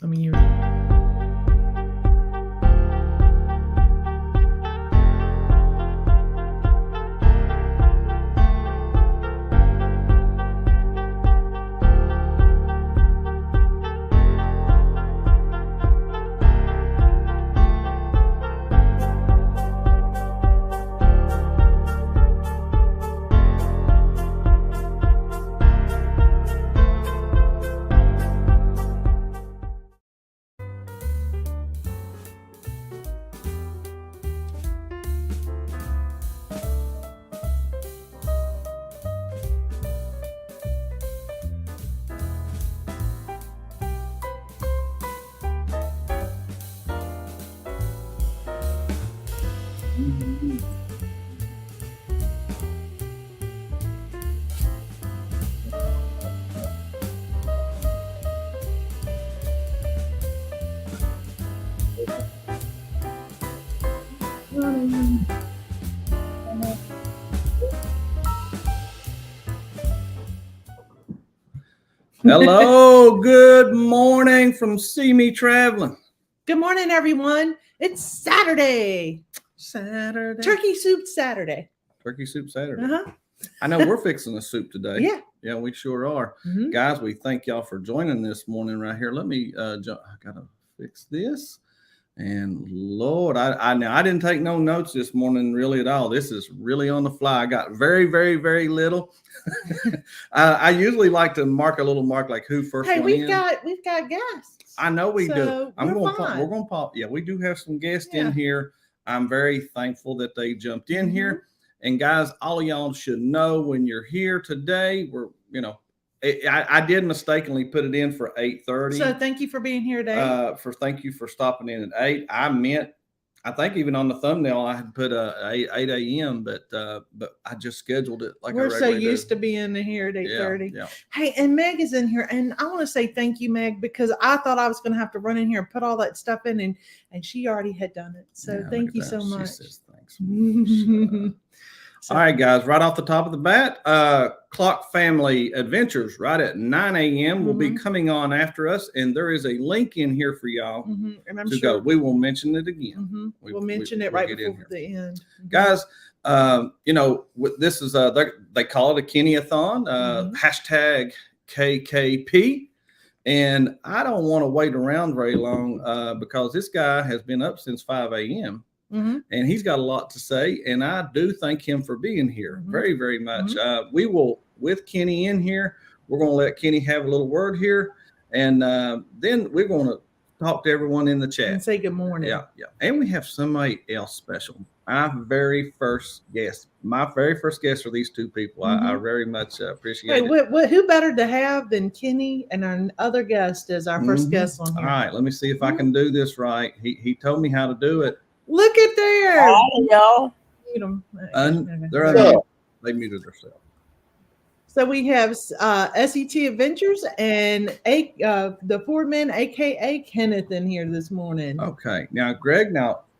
I mean, you. Hello, good morning from CME Traveling. Good morning, everyone. It's Saturday. Saturday. Turkey Soup Saturday. Turkey Soup Saturday. Uh-huh. I know we're fixing a soup today. Yeah. Yeah, we sure are. Mm-hmm. Guys, we thank y'all for joining this morning right here. Let me jump. I gotta fix this. And Lord, I didn't take no notes this morning really at all. This is really on the fly. I got very, very, very little. I usually like to mark a little mark like who first. Hey, one we've in. got guests. I know we do. We're gonna pop. Yeah, we do have some guests in here. I'm very thankful that they jumped in here. And guys, all of y'all should know when you're here today, I did mistakenly put it in for 8:30. So thank you for being here today. Thank you for stopping in at 8. I think even on the thumbnail I had put 8 a.m. But I just scheduled it like we're so used to being here at 8:30. Yeah. Hey, and Meg is in here, and I want to say thank you, Meg, because I thought I was going to have to run in here and put all that stuff in, and she already had done it. So thank you so much. She says thanks. All right, guys, right off the top of the bat, Clock Family Adventures right at 9 a.m. will be coming on after us, and there is a link in here for y'all to go. We will mention it again. We'll mention it right before the end. Guys, this is they call it a Kenny-a-thon, hashtag KKP, and I don't want to wait around very long because this guy has been up since 5 a.m. And he's got a lot to say, and I do thank him for being here very, very much. We will, with Kenny in here, we're going to let Kenny have a little word here, and then we're going to talk to everyone in the chat and say good morning. Yeah. And we have somebody else special. My very first guest are these two people. I very much appreciate it. Who better to have than Kenny and our other guest as our first guest on here? All right, let me see if I can do this right. He told me how to do it. Look at there. Hi, y'all. They muted themselves. So we have SET Adventures and the four men, aka Kenneth, in here this morning. Okay, now Greg.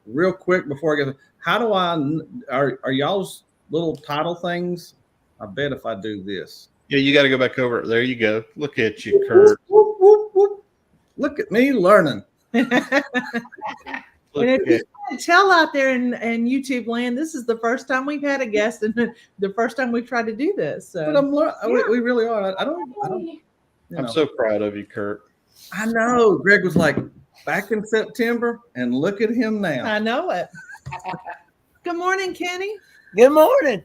Real quick before I get, how do are y'all's little title things? I bet if I do this. Yeah, you got to go back over it. There you go. Look at you, Curt. Whoop, whoop, whoop. Look at me learning. And if you can't tell out there in YouTube land, this is the first time we've had a guest and the first time we've tried to do this. So. But we really are. I don't. I'm so proud of you, Curt. I know. Greg was like back in September, and look at him now. I know it. Good morning, Kenny. Good morning.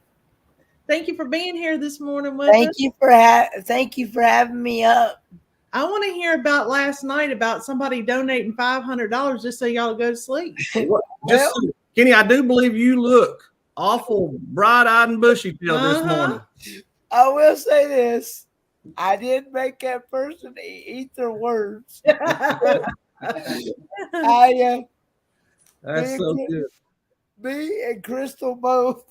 Thank you for being here this morning with us. Thank you for having me up. I want to hear about last night about somebody donating $500 just so y'all go to sleep. Kenny, I do believe you look awful bright-eyed and bushy-tailed this morning. I will say this. I did make that person eat their words. That's so good. Me and Crystal both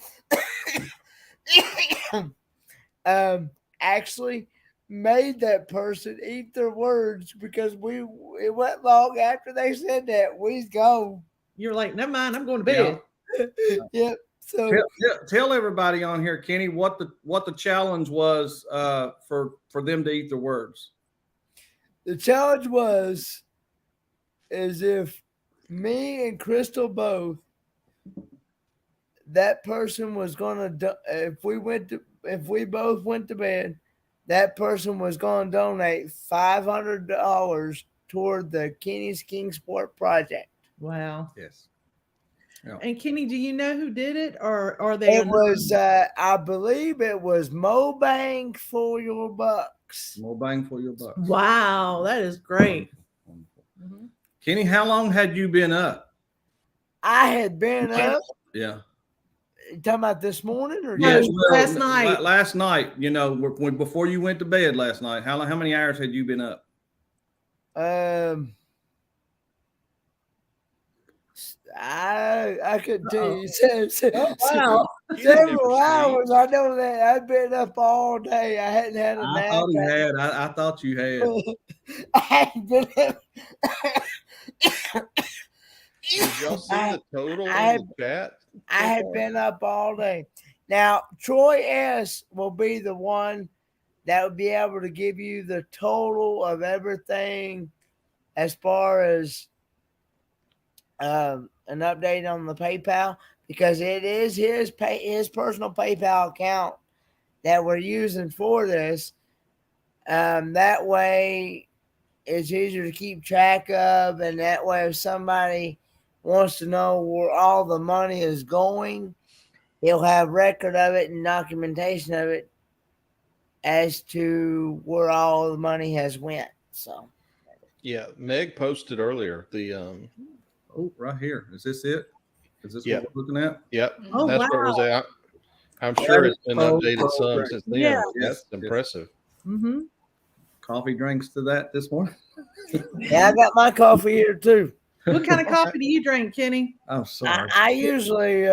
actually made that person eat their words because it went long after they said that we's gone. You're like, never mind, I'm going to bed. Yep. So tell everybody on here, Kenny, what the challenge was for them to eat their words. The challenge was is if me and Crystal both, that person was gonna if we both went to bed, that person was gonna donate $500 toward the Kenny's Kingsport project. Wow. Yes. And Kenny, do you know who did it, or are they? It was, I believe, it was Mo Bang for your bucks. More bang for your buck. Wow, that is great. Wonderful. Kenny, how long had you been up? I had been up. Yeah. You talking about this morning or Yes, last night. Last night, you know, before you went to bed last night, how many hours had you been up? I could tell you Wow. several hours. I know that I've been up all day. I hadn't had a I nap. thought he had. I thought you had. I hadn't been up. Did y'all see the total I in the chat? I had been up all day. Now, Troy S. will be the one that would be able to give you the total of everything as far as an update on the PayPal, because it is his personal PayPal account that we're using for this. That way it's easier to keep track of, and that way if somebody wants to know where all the money is going, he'll have record of it and documentation of it as to where all the money has went. So Yeah, Meg posted earlier the Oh, right here. Is this it? Is this Yeah. what we're looking at? Yep, Oh, that's what was out. I'm sure it's been updated some since then. Yeah. That's Yes. impressive. Mm-hmm. Coffee drinks to that this morning. yeah, I got my coffee here too. What kind of coffee do you drink, Kenny? I'm sorry. I usually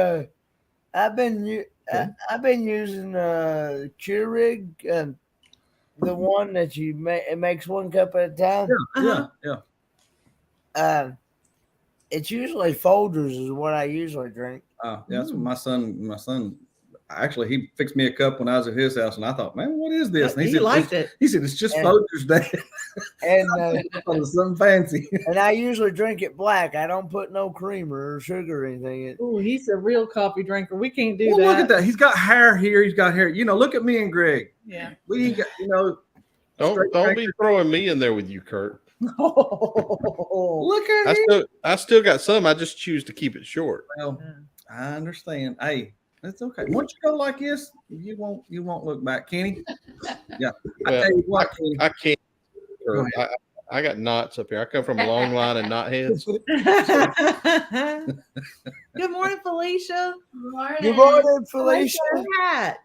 I've been using Keurig, the one that you make. It makes one cup at a time. Yeah. It's usually Folgers is what I usually drink. That's what my son. Actually, he fixed me a cup when I was at his house, and I thought, man, what is this? And He liked it. He said, it's just And- Folgers Day. And Something fancy. and I usually drink it black. I don't put no creamer or sugar or anything in it. Oh, he's a real coffee drinker. We can't do Well, that. look at that. He's got hair here. He's got hair. You know, look at me and Greg. Yeah. We ain't got, you know. Don't be throwing me in there with you, Kurt. Oh. Look at him. I still got some. I just choose to keep it short. Well, I understand. Hey, that's okay. Once you go like this, you won't look back, Kenny. Yeah. I Well, tell you what, Kenny. I can't. Kurt. I got knots up here. I come from a long line of knot heads. Good morning, Felicia. Good morning, Felicia. Nice hat.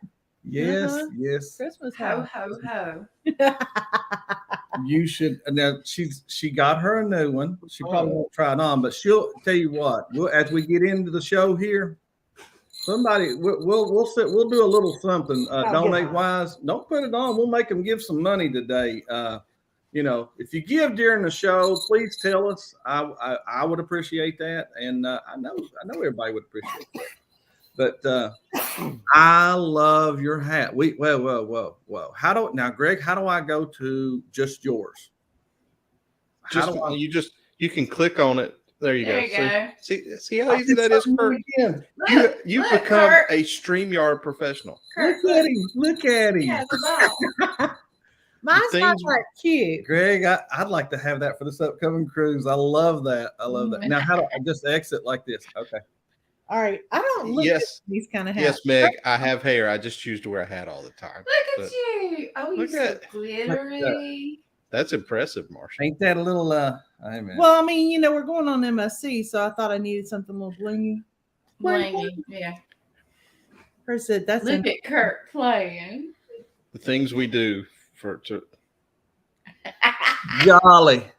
Yes, Uh-huh. Yes. Christmas Ho, hat. ho, ho. You should. Now she got her a new one. She probably won't try it on, but she'll tell you what. As we get into the show here, somebody we'll do a little something donate wise. Don't put it on. We'll make them give some money today. You know, if you give during the show, please tell us. I would appreciate that, and I know everybody would appreciate that. But I love your hat. Whoa. Now, Greg, how do I go to just yours? You can click on it. There you There go. you go. See how easy that is, Kurt? You've Look, become Kurt. a StreamYard professional. Kurt, Look at him. Look at him. he has a ball. Mine's not things- that cute. Greg, I'd like to have that for this upcoming cruise. I love that. Now, how do I just exit like this? Okay. All right. I don't look Yes. at these kind of hats. Yes, Meg, I have hair. I just choose to wear a hat all the time. Look But at you. Oh, you're Look so at- glittery. that's impressive, Marsha. Ain't that a little hey man. Well, I mean, you know, we're going on MSC, so I thought I needed something a little blingy. Blingy. Yeah. Kurt said that's Look at Kurt playing. The things we do to jolly.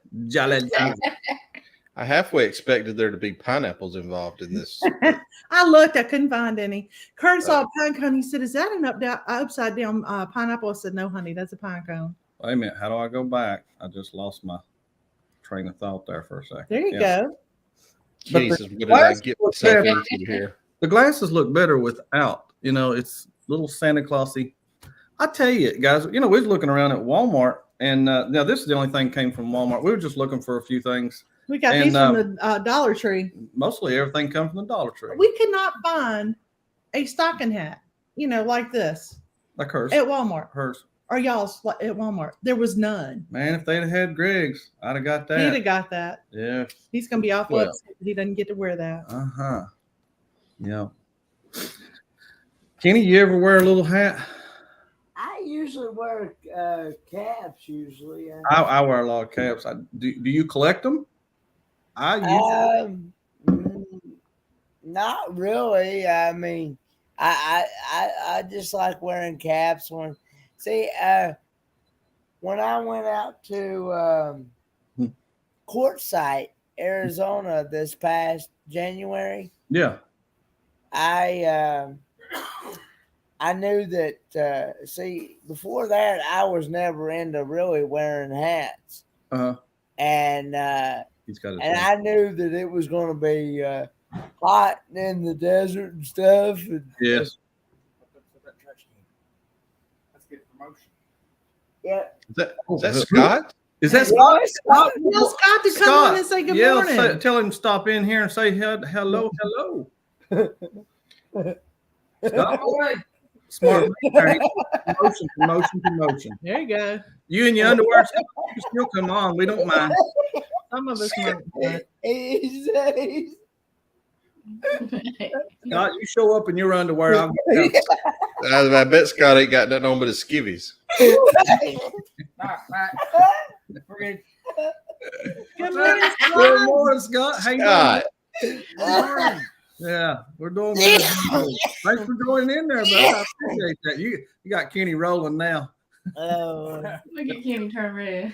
I halfway expected there to be pineapples involved in this. I looked, I couldn't find any. Kurt saw a pine cone. He said, "Is that an upside down pineapple?" I said, "No, honey, that's a pine cone." Wait a minute. How do I go back? I just lost my train of thought there for a second. There you Yeah. go. Jesus, what did I get myself into here? The glasses look better without. You know, it's little Santa Clausy. I tell you, guys. You know, we was looking around at Walmart, and now this is the only thing came from Walmart. We were just looking for a few things. We got And, these from the Dollar Tree. Mostly everything comes from the Dollar Tree. We could not find a stocking hat, like this Like hers. at Walmart Hers. or y'all's at Walmart. There was none. Man, if they'd have had Greg's, I'd have got that. He'd have got that. Yeah. He's going to be awful Well. upset that he doesn't get to wear that. Uh-huh. Yeah. Kenny, you ever wear a little hat? I usually wear caps. Usually, I wear a lot of caps. Do you collect them? I usually. Not really. I mean, I just like wearing caps. When I went out to Quartzsite, Arizona this past January, Yeah. I knew that. Before that, I was never into really wearing hats, and He's got I knew that it was going to be hot in the desert and stuff. And yes. That's good promotion. yeah. Is that Scott? Is that Well, Scott? Tell Scott to come in and say good morning. Tell him to stop in here and say hello. Scott, smart. Promotion. There you go. You and your underwear, you can still come on. We don't mind. Some of us might. Scott, you show up in your underwear. I'll get down. I bet Scott ain't got nothing on but his skivvies. We're Good morning, Good Scott. morning, Scott. How you Scott. doing? Yeah, we're doing good. Thanks for joining in there, bud. I appreciate that. You got Kenny rolling now. Oh, Look at Kenny turn red.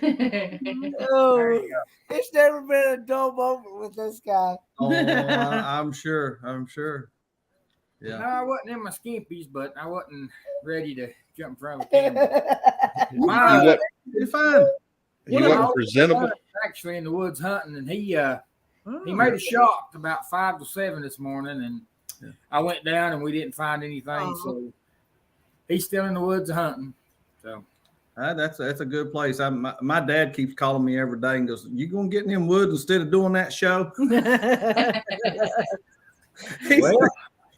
it's never been a dull moment with this guy. Oh, I'm sure. No, Yeah. I wasn't in my skimpies, but I wasn't ready to jump in front of the camera. You're fine. You wasn't presentable. Actually, in the woods hunting, and he made a shot about 5 to 7 this morning, and I went down and we didn't find anything. So he's still in the woods hunting. So That's a good place. My dad keeps calling me every day and goes, "You gonna get in them woods instead of doing that show?" well,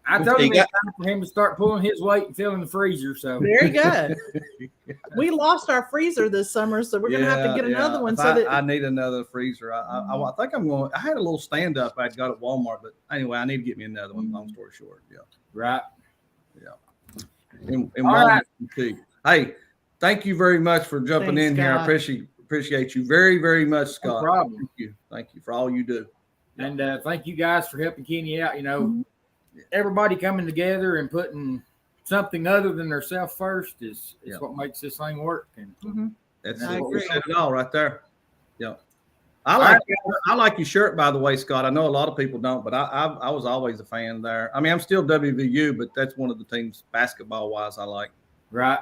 I told him He it's time for him to start pulling his weight and filling the freezer. So There you go. We lost our freezer this summer, so we're gonna have to get another one. If So that I need another freezer. I think I'm going. I had a little stand up I got at Walmart, but anyway, I need to get me another one. Long story short, yeah. right. In All right. Walmart. Hey, thank you very much for jumping Thanks, in here. I Scott. appreciate you very, very much, Scott. No problem. Thank you for all you do. And thank you guys for helping Kenny out. Everybody coming together and putting something other than themselves first is what makes this thing work. And That's I what we agree. said it all right there. Yeah. I like your shirt, by the way, Scott. I know a lot of people don't, but I was always a fan there. I mean, I'm still WVU, but that's one of the teams basketball wise I like. right.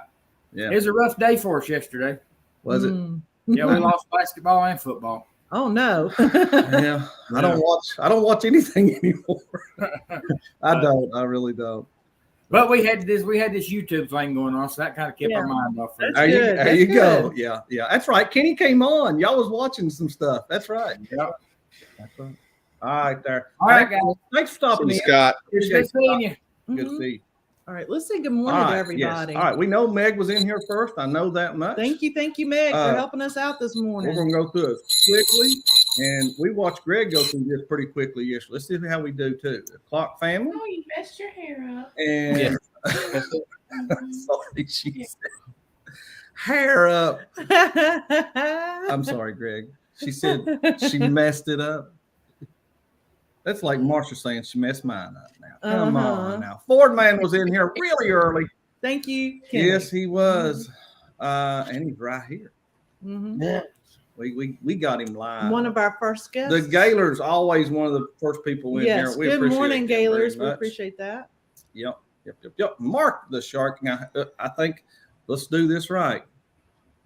Yeah. It was a rough day for us yesterday. Was it? Yeah, we lost basketball and football. Oh no. Yeah. I don't watch anything anymore. I don't. I really don't. But we had this YouTube thing going on, so that kind of kept our mind off of it. That's good. There you go. good. Yeah. That's right. Kenny came on. Y'all was watching some stuff. That's right. Yep. That's right. All right, there. All right, guys. Thanks for stopping in. Scott. It's good seeing you. Good to Mhm. see you. All right, let's say good All morning to right, everybody. yes. All right. We know Meg was in here first. I know that much. Thank you, Meg, for helping us out this We're morning. going to go through it quickly. And we watched Greg go through this pretty quickly yesterday. Let's see how we do too. The Clock family. Oh, you messed your hair up. And sorry, she said hair up. I'm sorry, Greg. She said she messed it up. That's like Marsha saying she messed mine up now. Come on now. Ford Man was in here really early. Thank you, Kenny. Yes, he was. And he's right here. Mhm. Yeah. We got him live. One of our first guests. The Gaylor's always one of the first people in Yes. here. We Good appreciate morning, them very Gaylors. We much. appreciate that. Yep. Mark the Shark. Now, I think let's do this right.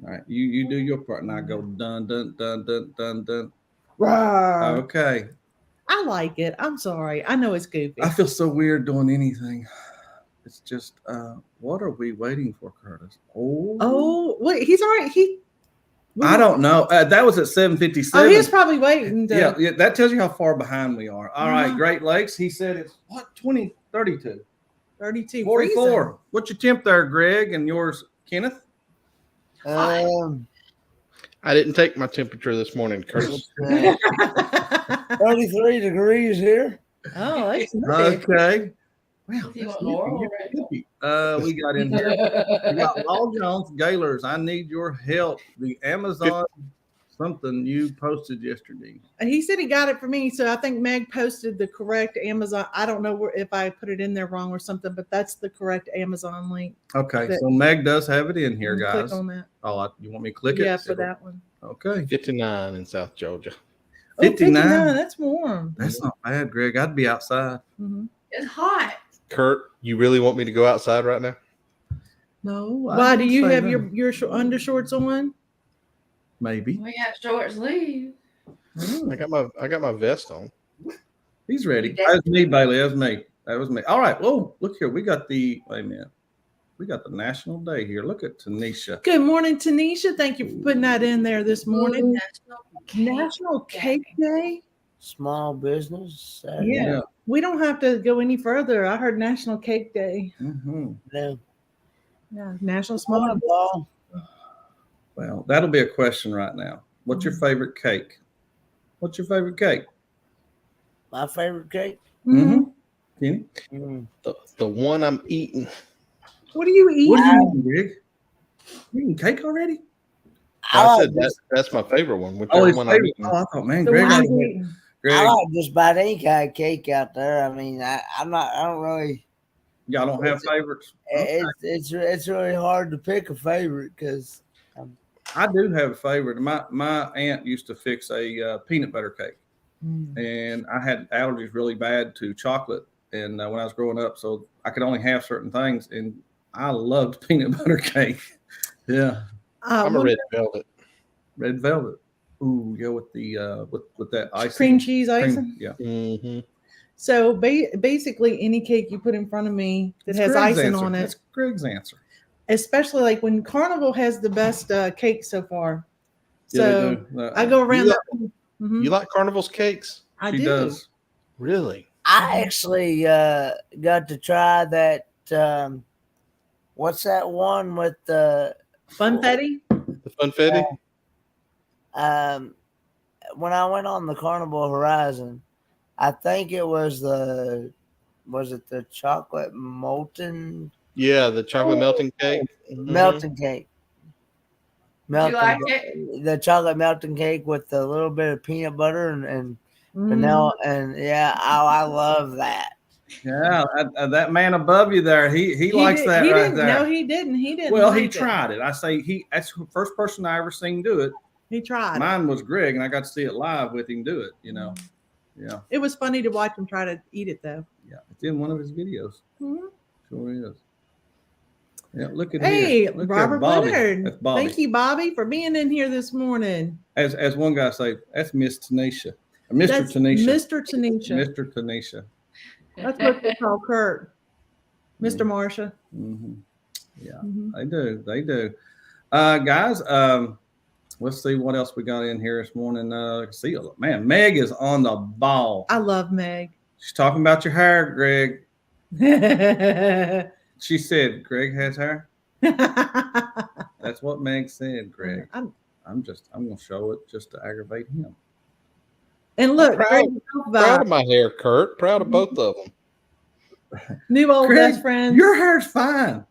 All right, you do your part, and I go dun dun dun dun dun dun. Right. Okay. I like it. I'm sorry. I know it's goofy. I feel so weird doing anything. It's just, what are we waiting for, Curtis? Oh, wait. He's all right. I don't know. That was at 7:57. Oh, he was probably waiting. Yeah, that tells you how far behind we are. All right, Uh-huh. Great Lakes. He said it's what 20, 32, 32, 44. freezing. What's your temp there, Greg, and yours, Kenneth? I didn't take my temperature this morning, Kurt. 33 degrees here. Oh, that's nice. Okay. Wow, You that's want more nippy, already? nippy. We got in here. We got Law Jones Gaylors. I need your help. The Amazon something you posted yesterday. He said he got it for me, so I think Meg posted the correct Amazon. I don't know if I put it in there wrong or something, but that's the correct Amazon link. Okay, so Meg does have it in here, You can guys. Click on that. Oh, you want me to click it? Yeah, for that one. Okay. 59 in South Georgia. 59. 59. That's warm. That's not bad, Greg. I'd be outside. Mm-hmm. It's hot. Kurt, you really want me to go outside right now? No. Why do you have your your undershorts on? maybe? We got short sleeves. I got my vest on. He's ready. That was me, Bailey. That was me. All right. Whoa, look here. Wait a minute. We got the national day here. Look at Tanisha. Good morning, Tanisha. Thank you for putting that in there this morning. National Cake Day. Small business. Yeah. We don't have to go any further. I heard National Cake Day. Mm-hmm. No. Yeah, National Small Business. Ball. Well, that'll be a question right now. What's your favorite cake? What's your favorite cake? My favorite cake. Mm-hmm. Kenny? The one I'm eating. What are you eating? What are you eating, Greg? You eating cake already? I said that's my favorite one. Whichever one I'm eating. Oh, I thought, man, The Greg. one you eating. I like just about any kind of cake out there. I mean, I don't really. Y'all don't have favorites? It's really hard to pick a favorite because I do have a favorite. My aunt used to fix a peanut butter cake, and I had allergies really bad to chocolate, and when I was growing up, so I could only have certain things, and I loved peanut butter cake. Yeah, I'm a red velvet. Red velvet. Ooh, yeah, with the with that icing. Cream cheese icing. Yeah. Mm-hmm. So basically, any cake you put in front of me that has icing on it. That's Greg's answer. Especially like when Carnival has the best cake so far. Yeah, So they do. I go around. You like Carnival's cakes? I She do. does. Really? I actually got to try that. What's that one with the Funfetti? The funfetti? when I went on the Carnival Horizon, I think it was the chocolate molten Yeah, the chocolate melting cake. Mhm. melting cake. You like it? The chocolate melting cake with a little bit of peanut butter and vanilla, and I love that. Yeah, that man above you there, he likes that he right didn't, there. No, he didn't. He didn't. Well, like he it. tried it. I say that's the first person I ever seen do it. He tried. Mine was Greg, and I got to see it live with him do it. You know, yeah, It was funny to watch him try to eat it though. yeah. It's in one of his videos. Mhm. Sure is. Yeah, look at Hey, here. Look Robert at Bobby. Leonard. That's Bobby. Thank you, Bobby, for being in here this morning. As one guy say, that's Miss Tanisha, Mr. That's Tanisha, Mr. Tanisha. Mr. Tanisha. That's what they call Curt. Mr. Marsha. Mm-hmm. Yeah, Mhm. they do. Guys, let's see what else we got in here this morning. See, man, Meg is on the ball. I love Meg. She's talking about your hair, Greg. She said, Greg has hair. That's what Meg said, Greg. I'm gonna show it just to aggravate him. And look, Proud of my hair, Kurt. Proud of both of them. New old Greg, best friends. Your hair's fine.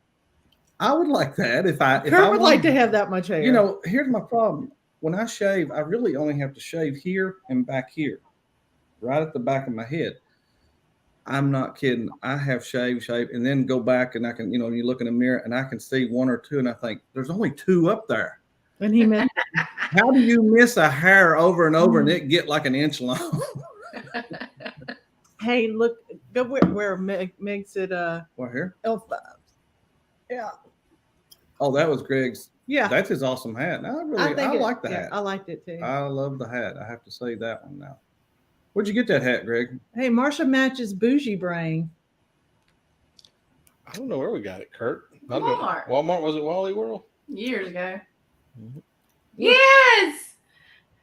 I would like that if I Kurt would like to have that much hair. You know, here's my problem. When I shave, I really only have to shave here and back here, right at the back of my head. I'm not kidding. I have shave, and then go back, and I can, you look in the mirror, and I can see one or two, and I think there's only two up there. And he meant, how do you miss a hair over and over, and it get like an inch long? hey, look, go where Meg said, What here? L5. Yeah. Oh, that was Greg's. Yeah. That's his awesome hat. I like the hat. I liked it too. I love the hat. I have to say that one now. Where'd you get that hat, Greg? Hey, Marsha matches Bougie Brain. I don't know where we got it, Kurt. Walmart. Walmart, was it Wally World? Years ago. Yes.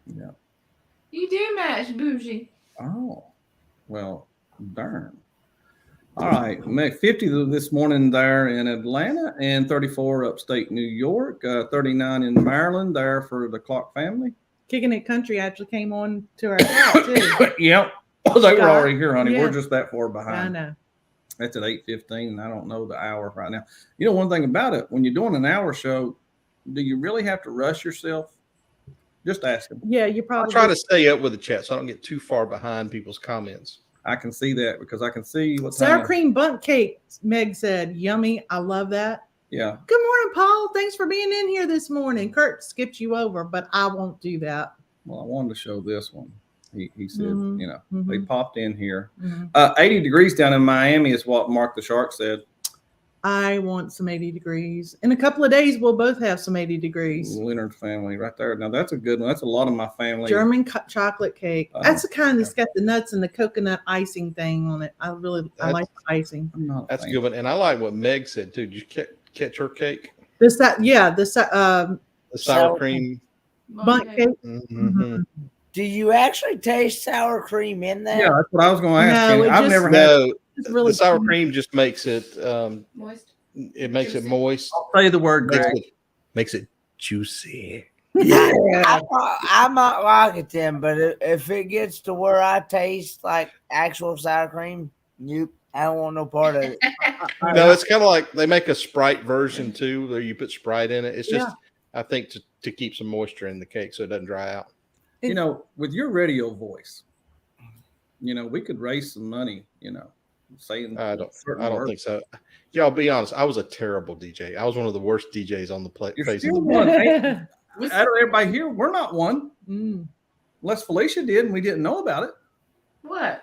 Yeah. You do match bougie. Oh, well, darn. All right, make 50 this morning there in Atlanta and 34 upstate New York, 39 in Maryland there for the Clark family. Kicking It Country actually came on to our house too. Yep. Oh, they were Scott? already here, honey. Yeah. We're just that far I behind. know. That's at 8:15, and I don't know the hour right now. You know, one thing about it, when you're doing an hour show, do you really have to rush yourself? Just asking. Yeah, you I probably try to stay up with the chat so I don't get too far behind people's comments. I can see that because I can see what sour time. cream bundt cake. Meg said, "Yummy, I love that." Yeah. Good morning, Paul. Thanks for being in here this morning. Kurt skipped you over, but I won't do that. Well, I wanted to show this one. He said, Mhm. you know, they popped in here. Mhm. 80 degrees down in Miami is what Mark the Shark said. I want some 80 degrees. In a couple of days, we'll both have some 80 degrees. Leonard family right there. Now that's a good one. That's a lot of my family. German chocolate cake. That's the kind that's got the nuts and the coconut icing thing on it. I like the icing. That's a good one. And I like what Meg said too. Did you catch her cake? The sour cream bundt cake. Mm-hmm. Do you actually taste sour cream in there? Yeah, that's what I was going to ask. No, you. I've never had. No, really the sour cream just makes it Moist. it makes it moist. Say the word, Greg. Makes it juicy. Yeah, I might like it then, but if it gets to where I taste like actual sour cream, nope, I don't want no part of it. No, it's kind of like they make a Sprite version too, where you put Sprite in it. It's just, I think, to keep some moisture in the cake so it doesn't dry out. You know, with your radio voice, you know, we could raise some money. You know, saying I don't think so. Y'all be honest. I was a terrible DJ. I was one of the worst DJs on the face of the planet. Out of everybody here, we're not one. Unless Felicia did, and we didn't know about it. What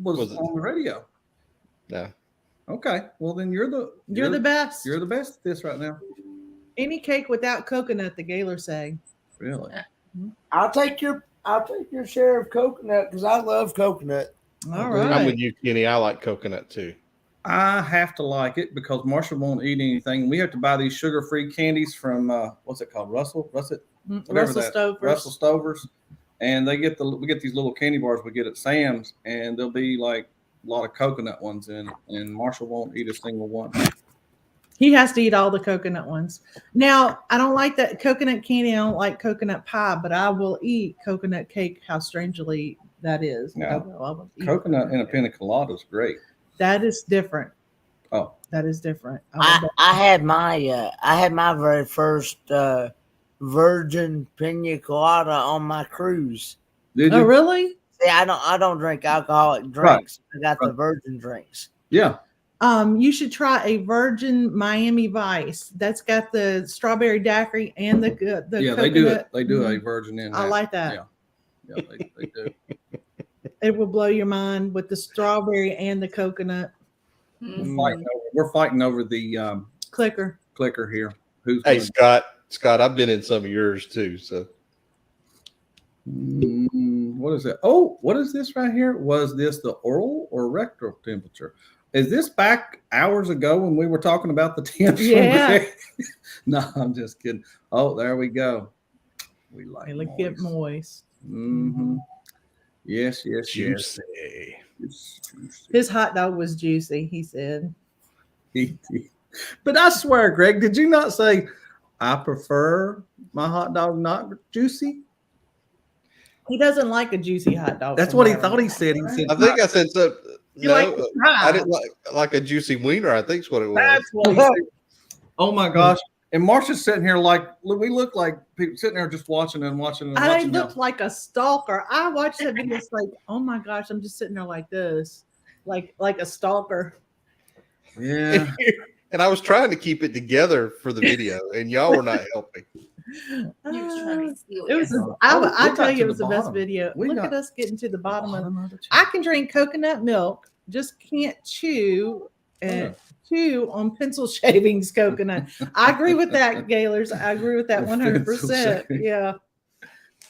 was on the radio? Yeah. Okay. Well, then you're the best. You're the best at this right now. Any cake without coconut, the Gaylor say. Really? I'll take your share of coconut because I love coconut. All right. I'm with you, Kenny. I like coconut too. I have to like it because Marsha won't eat anything. We have to buy these sugar-free candies from what's it called? Russell Stovers, and we get these little candy bars we get at Sam's, and there'll be like a lot of coconut ones in it, and Marshall won't eat a single one. He has to eat all the coconut ones. Now, I don't like that coconut candy. I don't like coconut pie, but I will eat coconut cake. How strangely that is. Yeah. Coconut in a pina colada is great. That is different. Oh, that is different. I had my very first virgin pina colada on my cruise. Did you? Oh, really? See, I don't drink alcoholic drinks. Right. I got the virgin drinks. Yeah. You should try a virgin Miami Vice. That's got the strawberry daiquiri and the yeah, coconut. They do a virgin in. I like that. Yeah, they do. It will blow your mind with the strawberry and the coconut. We're fighting over the clicker here. Hey, Scott, I've been in some of yours too. So, what is it? Oh, what is this right here? Was this the oral or rectal temperature? Is this back hours ago when we were talking about the temps? Yeah. No, I'm just kidding. Oh, there we go. We like it get moist. Mm-hmm. Yes. Juicy. His hot dog was juicy, he said. But I swear, Greg, did you not say I prefer my hot dog not juicy? He doesn't like a juicy hot dog. That's what he thought he said. He said, I think I said so. No, I didn't like a juicy wiener. I think is what it was. That's what he said. Oh my gosh. And Marsha's sitting here like we look like people sitting there just watching. I look like a stalker. I watched that video. It's like, oh my gosh, I'm just sitting there like this, like a stalker. Yeah. And I was trying to keep it together for the video, and y'all were not helping. You was trying to steal it was. I tell you, it was the best video. Look at us getting to the bottom of it. I can drink coconut milk, just can't chew and chew on pencil shavings coconut. I agree with that, Gaylors. I agree with that 100%. Yeah.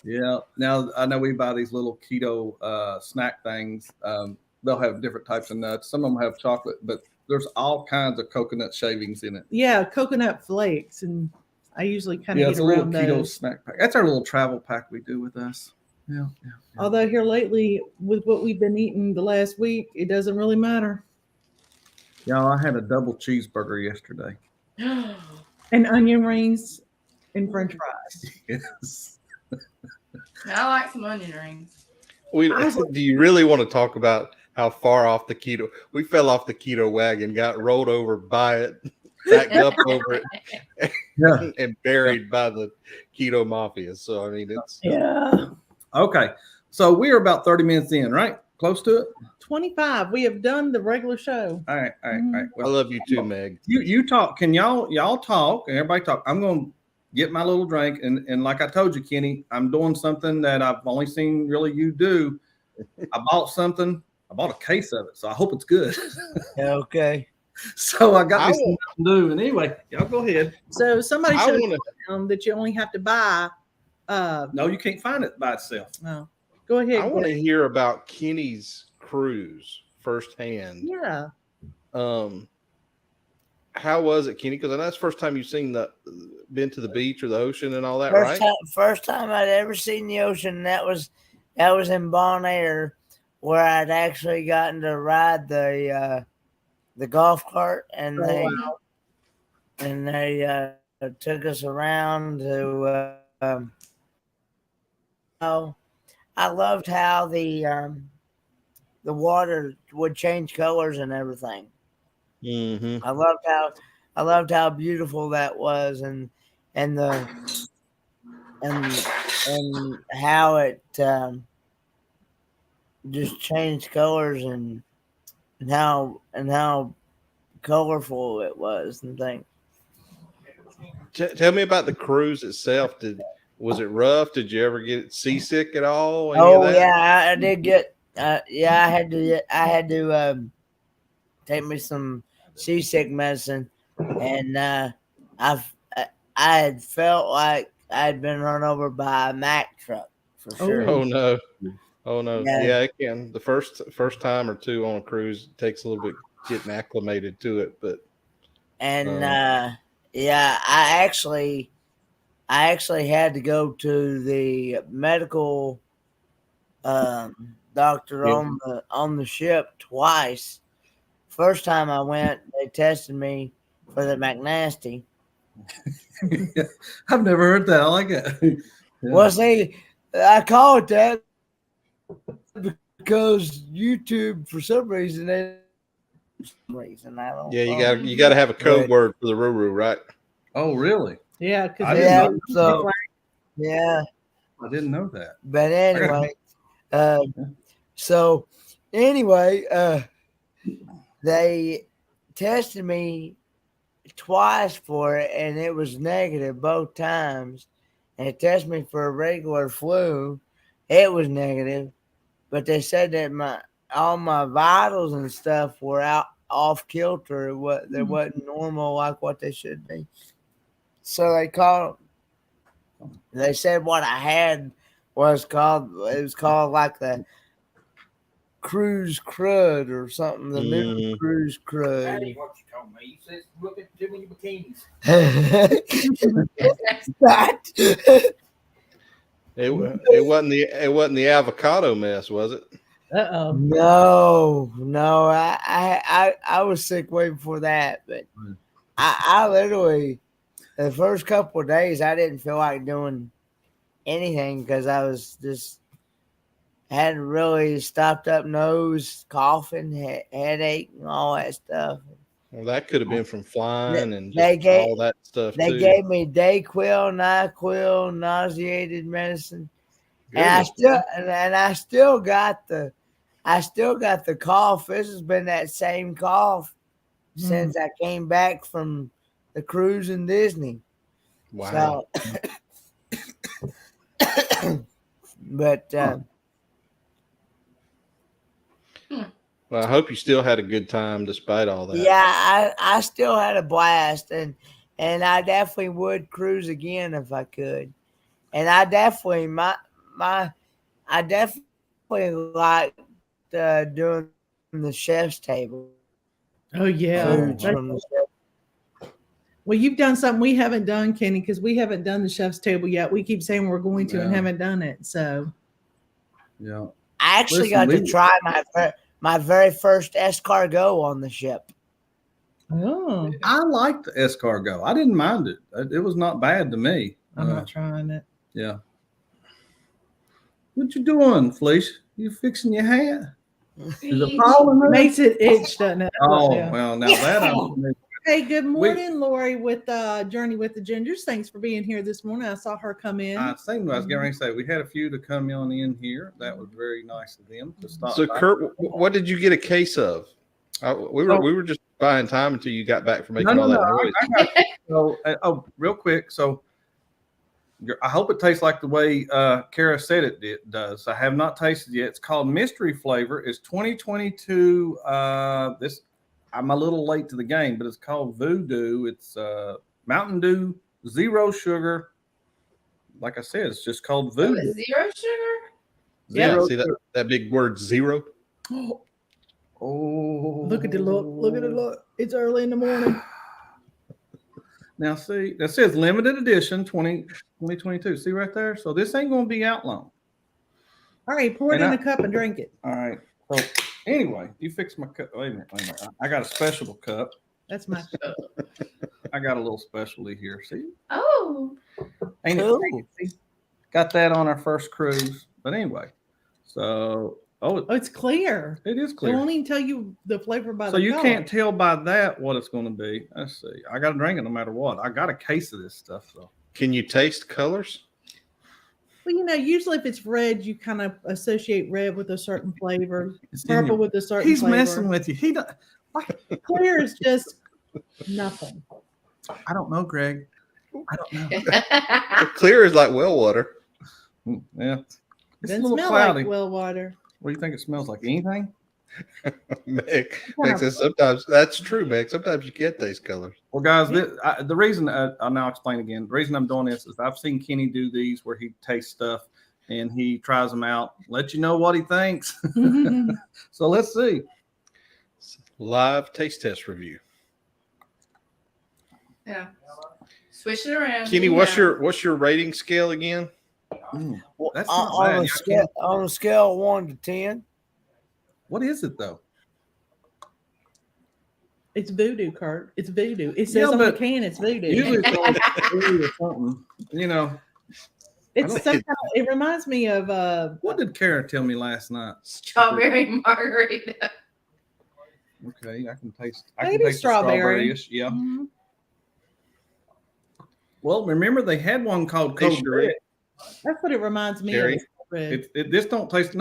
Yeah. Now I know we buy these little keto snack things. They'll have different types of nuts. Some of them have chocolate, but there's all kinds of coconut shavings in it. Yeah, coconut flakes and I usually kind Yeah, of it's get a little around keto those. snack pack. That's our little travel pack we do with us. Yeah. Although here lately, with what we've been eating the last week, it doesn't really matter. Y'all, I had a double cheeseburger yesterday. And onion rings and French fries. Yes. I like some onion rings. Do you really want to talk about how far off the keto? We fell off the keto wagon, got rolled over by it, backed up over it, and buried by the keto mafia. So I mean, it's Okay. So we are about 30 minutes in, right? Close to it. 25. We have done the regular show. All right. I Well, love you too, Meg. you talk. Can y'all talk and everybody talk? I'm gonna get my little drink, and like I told you, Kenny, I'm doing something that I've only seen really you do. I bought something. I bought a case of it, so I hope it's good. Okay. So I got me some Mountain Dew. And anyway, y'all go ahead. So somebody I showed wanna- that you only have to buy. No, you can't find it by itself. No. Go ahead. I want to hear about Kenny's cruise firsthand. Yeah. How was it, Kenny? Because I know it's the first time you've been to the beach or the ocean and all that, right? First time I'd ever seen the ocean. That was in Bon Air, where I'd actually gotten to ride the golf cart, and they took us around to. I loved how the water would change colors and everything. Mm-hmm. I loved how beautiful that was, and how it just changed colors, and how colorful it was and things. Tell me about the cruise itself. Was it rough? Did you ever get seasick at all? Yeah, I did get. I had to take me some seasick medicine, and I had felt like I had been run over by a Mack truck for sure. Oh no. Yeah, it can. The first time or two on a cruise, it takes a little bit getting acclimated to it, but. And I actually had to go to the medical doctor on the ship twice. First time I went, they tested me for the McNasty. I've never heard that. I like it. Yeah. Well, see, I call it that because YouTube, for some reason, I don't. Yeah, you got to have a code word for the Ruru, right? Oh, really? Yeah. I didn't know. Yeah. I didn't know that. But anyway, they tested me twice for it, and it was negative both times. And they tested me for a regular flu. It was negative, but they said that all my vitals and stuff were off kilter. They wasn't normal like what they should be. So they said what I had was called like the cruise crud or something. The new cruise crud. That ain't what you told me. You said look at too many bikinis. It wasn't the avocado mess, was it? No. I was sick way before that, but I literally the first couple of days I didn't feel like doing anything because I was just had really stopped up nose, coughing, headache, and all that stuff. Well, that could have been from flying and all that stuff. They gave me Dayquil, NyQuil, nauseated medicine, and I still got the cough. This has been that same cough since I came back from the cruise in Disney. Wow. So, but well, I hope you still had a good time despite all that. Yeah, I still had a blast, and I definitely would cruise again if I could. And I definitely I definitely liked doing the chef's table. Oh yeah. Foods from the chef. Well, you've done something we haven't done, Kenny, because we haven't done the chef's table yet. We keep saying we're going to and haven't done it. So, yeah. I actually got to try my very first escargot on the ship. Oh, I liked the escargot. I didn't mind it. It was not bad to me. I'm not trying it. Yeah. What you doing, Felicia? You fixing your hair? Is it falling? Makes it itch, doesn't it? Oh, well, now that Hey, good morning, Lori with Journey with the Gingers. Thanks for being here this morning. I saw her come in. I was getting ready to say we had a few to come on in here. That was very nice of them to stop. So, Curt, what did you get a case of? We were just buying time until you got back from making all that noise. So, real quick. So, I hope it tastes like the way Kara said it does. I have not tasted it yet. It's called Mystery Flavor. It's 2022. I'm a little late to the game, but it's called Voodoo. It's Mountain Dew, zero sugar. Like I said, it's just called Voodoo. Oh, zero sugar? Yeah, see that big word zero? Oh, look at the look. Look at the look. It's early in the morning. Now, see, that says limited edition 2022. See right there? So this ain't going to be out long. All right, pour it in a cup and drink it. All right. So anyway, you fix my cup. Wait a minute. I got a special cup. That's my cup. I got a little specialty here. See? Oh. Ain't it? See? Got that on our first cruise. But anyway, so it's clear. It is clear. It won't even tell you the flavor by the color. So you color. can't tell by that what it's going to be. Let's see. I got to drink it no matter what. I got a case of this stuff. So can you taste colors? Well, usually if it's red, you kind of associate red with a certain flavor, purple with a certain He's flavor. messing with you. He don't. Clear is just nothing. I don't know, Greg. I don't know. Clear is like well water. Yeah. It doesn't smell cloudy. like well water. What do you think it smells like? Anything? Meg says sometimes that's true, Meg. Sometimes you can't taste colors. Well, guys, the reason I'll now explain again. The reason I'm doing this is I've seen Kenny do these where he tastes stuff and he tries them out, let you know what he thinks. So let's see. Live taste test review. Yeah. Switch it around. Kenny, what's your rating scale again? That's on a scale of 1 to 10. What is it though? It's voodoo, Curt. It's voodoo. It says on the can it's voodoo. Usually it's or something. It's some kind of, it reminds me of what did Kara tell me last night? Strawberry margarita. Okay, I can taste. Strawberry. Yeah. Mm-hmm. Well, remember they had one called Code Red. That's what it reminds me of. This don't taste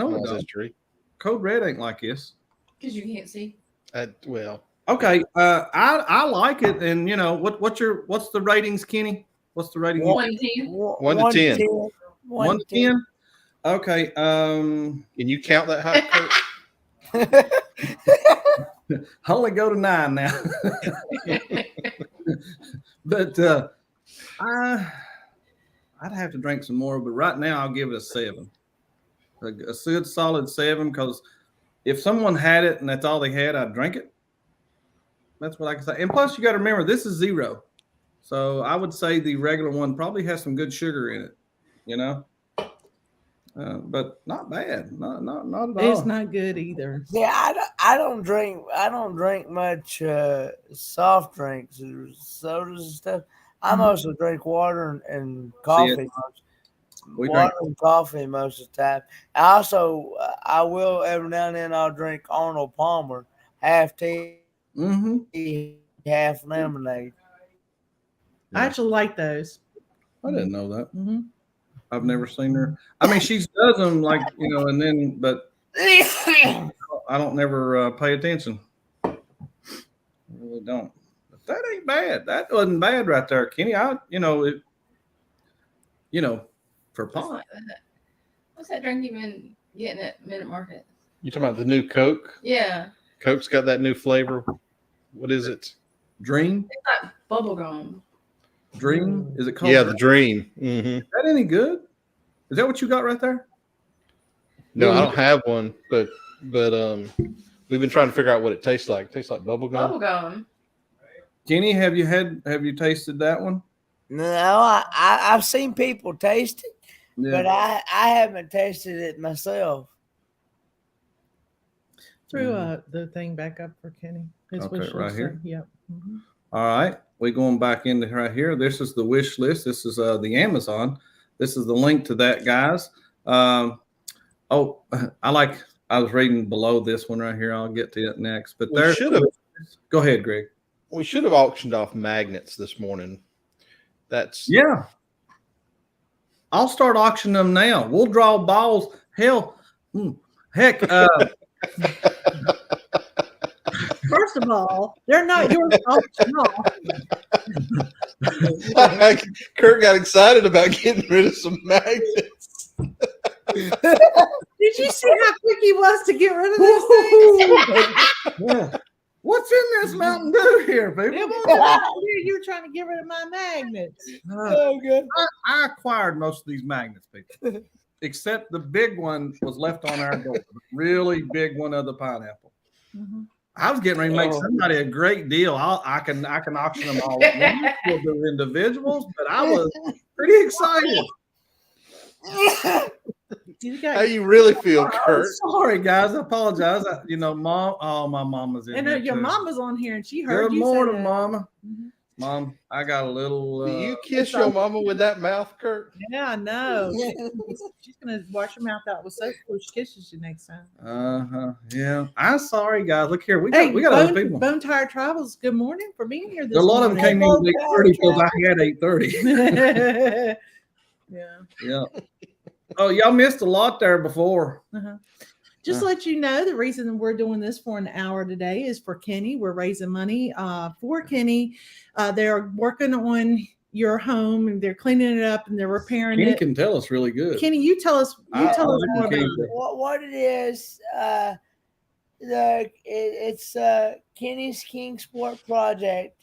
Code Red ain't like this. Because you can't see. Well. Okay. I like it, and what's the ratings, Kenny? What's the rating? 1 to 10. 1 to 10. 1 to 10. Okay. Can you count that high, Curt? I only go to 9 now. But I'd have to drink some more, but right now I'll give it a 7. A good solid 7, because if someone had it and that's all they had, I'd drink it. That's what I can say. And plus, you got to remember, this is zero. So I would say the regular one probably has some good sugar in it, but not bad. Not at all. It's not good either. Yeah, I don't drink much soft drinks or sodas and stuff. I mostly drink water and coffee. Water and coffee most of the time. I will every now and then I'll drink Arnold Palmer, half tea, half lemonade. I actually like those. I didn't know that. Mm-hmm. I've never seen her. I mean, she does them and then, but I don't never pay attention. I really don't. But that ain't bad. That wasn't bad right there, Kenny. For pot. What's that drink you've been getting at Minute Market? You talking about the new Coke? Yeah. Coke's got that new flavor. What is it? Dream? It's like bubblegum. Dream? Is it called? Yeah, the Dream. Mm-hmm. Is that any good? Is that what you got right there? No, I don't have one, but we've been trying to figure out what it tastes like. It tastes like bubblegum. Bubblegum. Kenny, have you tasted that one? No, I've seen people taste it, Yeah. but I haven't tasted it myself. Threw the thing back up for Kenny. His Okay, wish right list, here? Yep. Mm-hmm. All right, we're going back into right here. This is the wish list. This is the Amazon. This is the link to that, guys. I was reading below this one right here. I'll get to it next. But there, go ahead, Greg. We should have auctioned off magnets this morning. Yeah. I'll start auctioning them now. We'll draw balls. Heck. First of all, they're not yours to auction off. Curt got excited about getting rid of some magnets. Did you see how quick he was to get rid of this thing? Yeah. What's in this Mountain Dew here, people? You were trying to get rid of my magnets. Oh, good. I acquired most of these magnets, people, except the big one was left on our door. The really big one of the pineapple. Mm-hmm. I was getting ready to make somebody a great deal. I can auction them all at once for the individuals, but I was pretty excited. How you really feel, Curt? Sorry, guys. I apologize. Mom. Oh, my mama's in here. And your mama's on here, and she heard Good you morning, say that. Mama. Mm-hmm. Mom, I got a little. Do you kiss your mama with that mouth, Curt? Yeah, I know. She's gonna wash her mouth out with soap before she kisses you next time. Yeah. I'm sorry, guys. Look here. We got other people. Bone Tire Travels. Good morning for being here. A lot of them came in at 8:30 because I had 8:30. Yeah. Oh, y'all missed a lot there before. Just to let you know, the reason we're doing this for an hour today is for Kenny. We're raising money for Kenny. They're working on your home, and they're cleaning it up, and they're repairing it. Kenny can tell us really good. Kenny, you tell us more about it. What it is. It's Kenny's Kingsport project,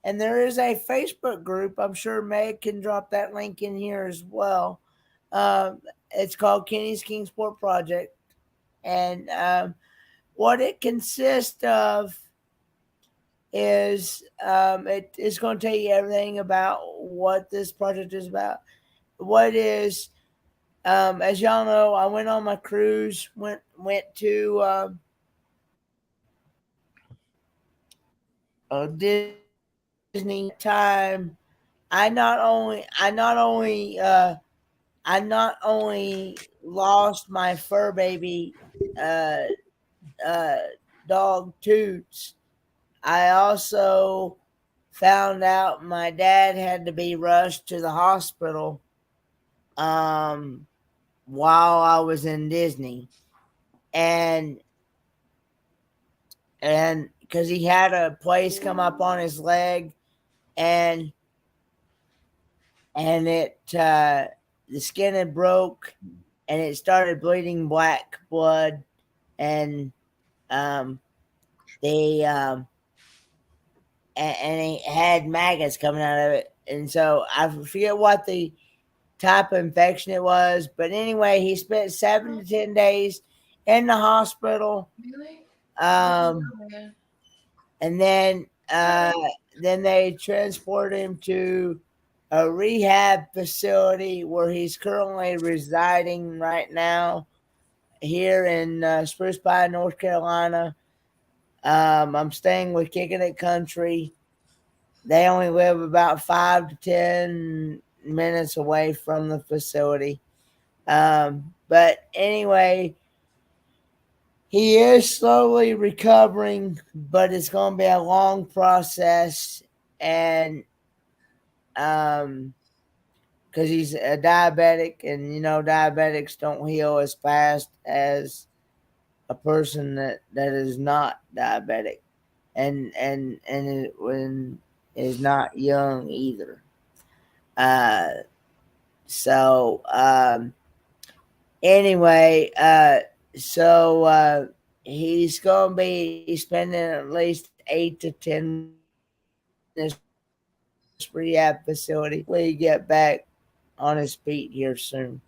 and there is a Facebook group. I'm sure Meg can drop that link in here as well. It's called Kenny's Kingsport Project, and what it consists of is it is going to tell you everything about what this project is about. What is, as y'all know, I went on my cruise, went to Disney time. I not only lost my fur baby dog Toots, I also found out my dad had to be rushed to the hospital while I was in Disney, and because he had a place come up on his leg, and it the skin had broke, and it started bleeding black blood, and and it had maggots coming out of it. And so I forget what the type of infection it was, but anyway, he spent 7 to 10 days in the hospital. Really? And then they transported him to a rehab facility where he's currently residing right now here in Spruce Pine, North Carolina. I'm staying with Kicking It Country. They only live about 5 to 10 minutes away from the facility. But anyway, he is slowly recovering, but it's going to be a long process. And because he's a diabetic, and diabetics don't heal as fast as a person that is not diabetic, and when is not young either. Anyway, he's going to be spending at least 8 to 10 this rehab facility. We get back on his feet here soon,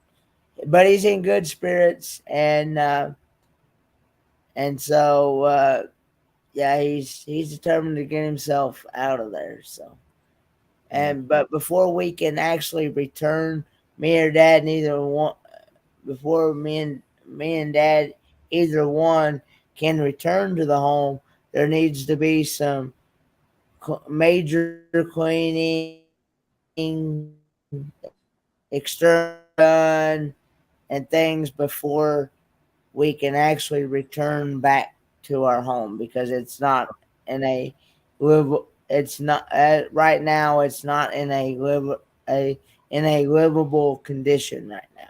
but he's in good spirits, and so yeah, he's determined to get himself out of there. So, but before we can actually return, me and Dad neither one. Before me and Dad either one can return to the home, there needs to be some major cleaning, external done, and things before we can actually return back to our home, because it's not in a it's not right now. It's not in a livable condition right now.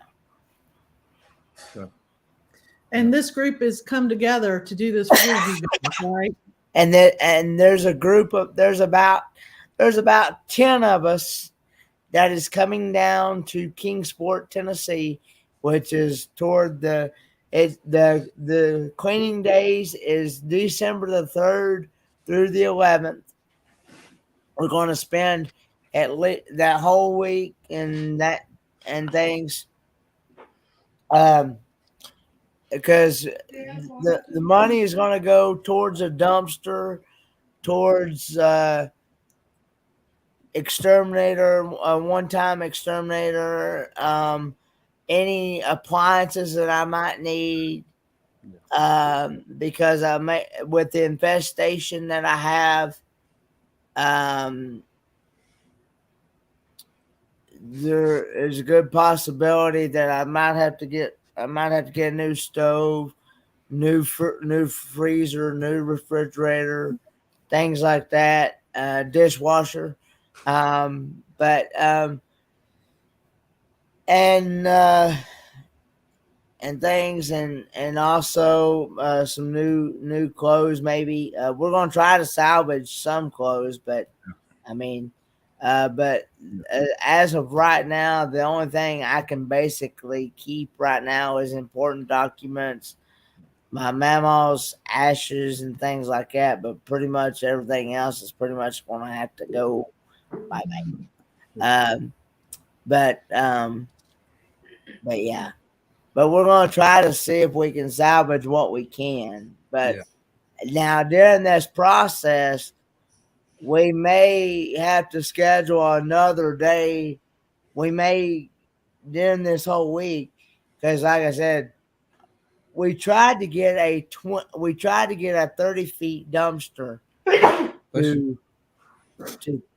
And this group has come together to do this for you guys, right? And there's a group of there's about 10 of us that is coming down to Kingsport, Tennessee, which is toward the cleaning days is December the 3rd through the 11th. We're going to spend at least that whole week and things. Because the money is going to go towards a dumpster, towards exterminator, a one-time exterminator, any appliances that I might need, because with the infestation that I have, there is a good possibility that I might have to get a new stove, new freezer, new refrigerator, things like that, dishwasher, and things, and also some new clothes. Maybe we're gonna try to salvage some clothes, but I mean, as of right now, the only thing I can basically keep right now is important documents, my mama's ashes and things like that. But pretty much everything else is pretty much going to have to go bye-bye. But yeah, but we're going to try to see if we can salvage what we can. But now during this process, we may have to schedule another day. We may during this whole week, because like I said, we tried to get a 30 feet dumpster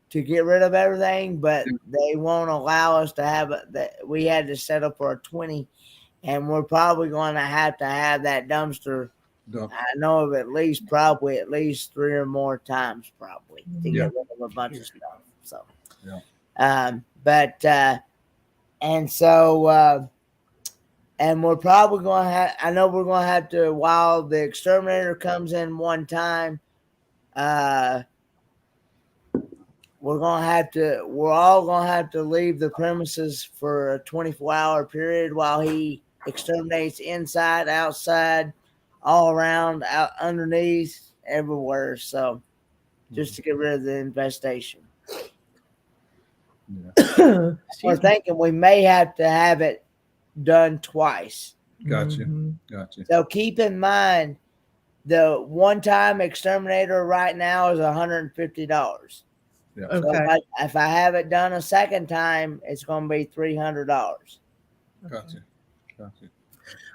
to get rid of everything, but they won't allow us to have it. That we had to settle for a 20, and we're probably going to have that dumpster. I know of at least 3 or more times probably to get rid of a bunch of stuff. So, and so, and we're probably going to have, I know we're going to have to, while the exterminator comes in one time, we're all going to have to leave the premises for a 24-hour period while he exterminates inside, outside, all around, out underneath, everywhere. So just to get rid of the infestation. We're thinking we may have to have it done twice. Gotcha. So keep in mind, the one-time exterminator right now is $150. Yeah. So if I have it done a second time, it's going to be $300. Gotcha.